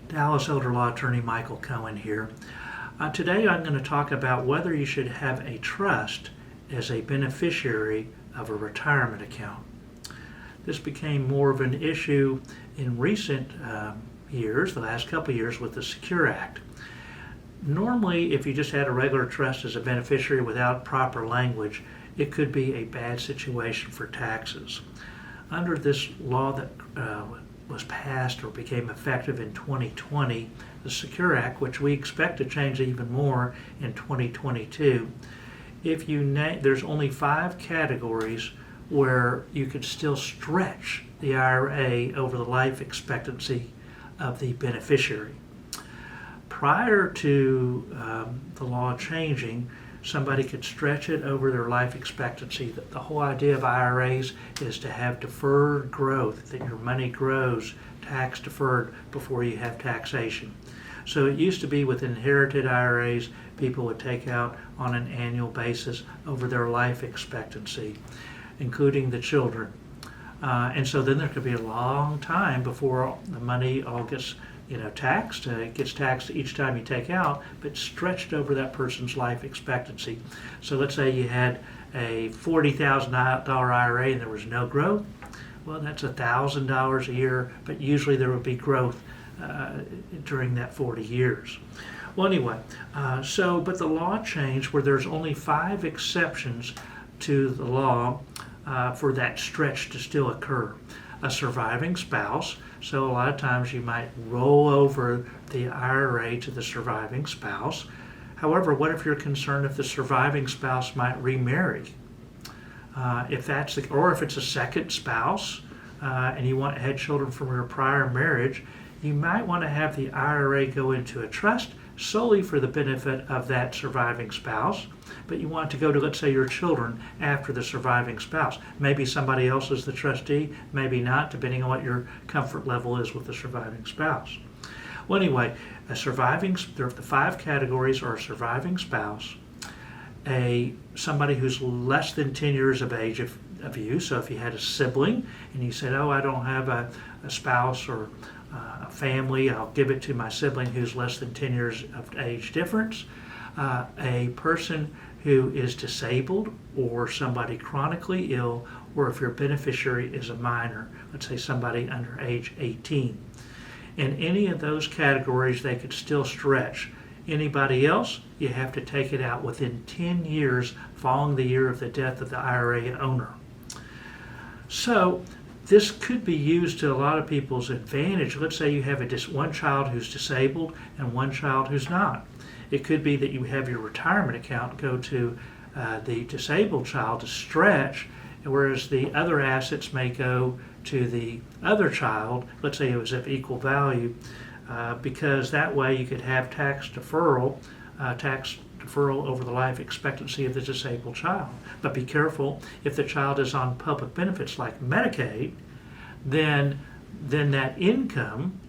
Dallas Elder Law Attorney Michael Cohen here. Today I'm going to talk about whether you should have a trust as a beneficiary of a retirement account. This became more of an issue in recent years, the last couple of years, with the Secure Act. Normally, if you just had a regular trust as a beneficiary without proper language, it could be a bad situation for taxes. Under this law that was passed or became effective in 2020, the Secure Act, which we expect to change even more in 2022, there's only 5 categories where you could still stretch the IRA over the life expectancy of the beneficiary. Prior to the law changing, somebody could stretch it over their life expectancy. The whole idea of IRAs is to have deferred growth, that your money grows tax deferred before you have taxation. So it used to be with inherited IRAs, people would take out on an annual basis over their life expectancy, including the children. And so then there could be a long time before the money all gets taxed. It gets taxed each time you take out, but stretched over that person's life expectancy. So let's say you had a $40,000 IRA and there was no growth. Well, that's $1,000 a year, but usually there would be growth during that 40 years. Well, anyway, but the law changed where there's only 5 exceptions to the law for that stretch to still occur. A surviving spouse. So a lot of times you might roll over the IRA to the surviving spouse. However, what if you're concerned if the surviving spouse might remarry? Or if it's a second spouse and you had children from your prior marriage, you might want to have the IRA go into a trust solely for the benefit of that surviving spouse, but you want to go to, let's say, your children after the surviving spouse. Maybe somebody else is the trustee, maybe not, depending on what your comfort level is with the surviving spouse. Well, anyway, the 5 categories are a surviving spouse, somebody who's less than 10 years of age of you. So if you had a sibling and you said, I don't have a spouse or a family, I'll give it to my sibling who's less than 10 years of age difference. A person who is disabled or somebody chronically ill, or if your beneficiary is a minor, let's say somebody under age 18. In any of those categories, they could still stretch. Anybody else, you have to take it out within 10 years following the year of the death of the IRA owner. So this could be used to a lot of people's advantage. Let's say you have one child who's disabled and one child who's not. It could be that you have your retirement account go to the disabled child to stretch, whereas the other assets may go to the other child. Let's say it was of equal value, because that way you could have tax deferral over the life expectancy of the disabled child. But be careful, if the child is on public benefits like Medicaid, then that income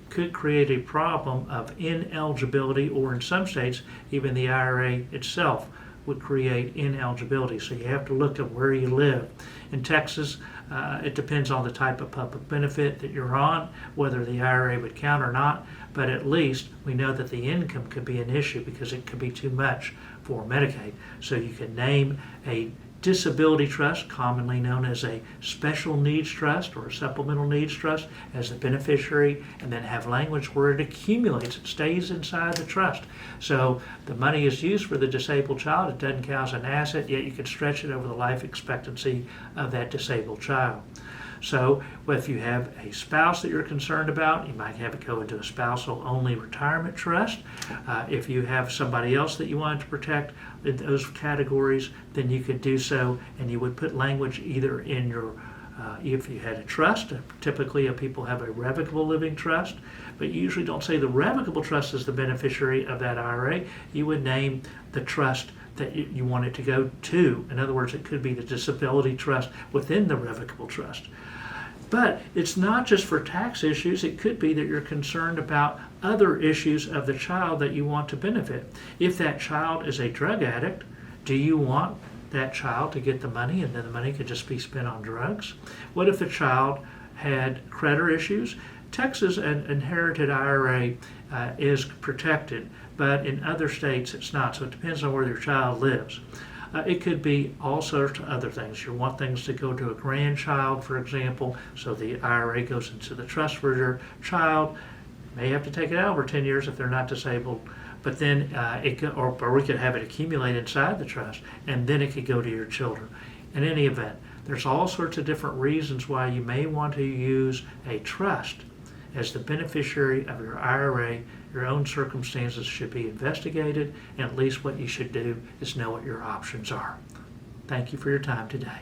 could create a problem of ineligibility, or in some states, even the IRA itself would create ineligibility. So you have to look at where you live. In Texas, it depends on the type of public benefit that you're on, whether the IRA would count or not, but at least we know that the income could be an issue because it could be too much for Medicaid. So you can name a disability trust, commonly known as a special needs trust or a supplemental needs trust, as the beneficiary, and then have language where it accumulates, it stays inside the trust. So the money is used for the disabled child, it doesn't count as an asset, yet you can stretch it over the life expectancy of that disabled child. So if you have a spouse that you're concerned about, you might have it go into a spousal only retirement trust. If you have somebody else that you want to protect in those categories, then you could do so, and you would put language either in your, if you had a trust, typically people have a revocable living trust, but you usually don't say the revocable trust is the beneficiary of that IRA. You would name the trust that you want it to go to. In other words, it could be the disability trust within the revocable trust. But it's not just for tax issues. It could be that you're concerned about other issues of the child that you want to benefit. If that child is a drug addict, do you want that child to get the money and then the money could just be spent on drugs? What if the child had creditor issues? Texas, an inherited IRA is protected, but in other states it's not, so it depends on where your child lives. It could be all sorts of other things. You want things to go to a grandchild, for example, so the IRA goes into the trust for your child. May have to take it out over 10 years if they're not disabled, but then it could, or we could have it accumulate inside the trust, and then it could go to your children. In any event, there's all sorts of different reasons why you may want to use a trust as the beneficiary of your IRA. Your own circumstances should be investigated, and at least what you should do is know what your options are. Thank you for your time today.